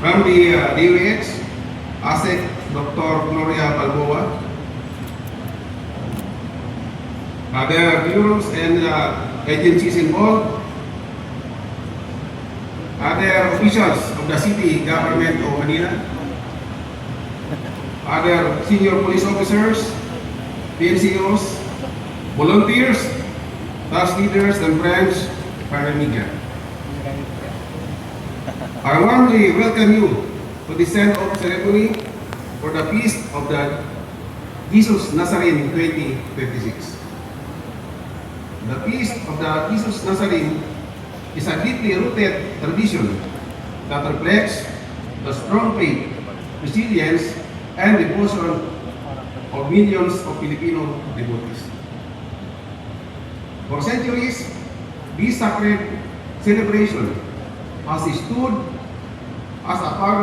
From the DOH, ASEC, Dr. Gloria Balboa. Other bureaus and agencies involved. Other officials of the city government of Manila. Other senior police officers, PNCOs, volunteers, task leaders, and branch paramedia. I warmly welcome you to the send-off ceremony for the Feast of the Jesus Nazarene 2026. The Feast of the Jesus Nazarene is a deeply rooted tradition that reflects the strong faith, resilience, and devotion of millions of Filipino devotees. For centuries, this sacred celebration has stood as a part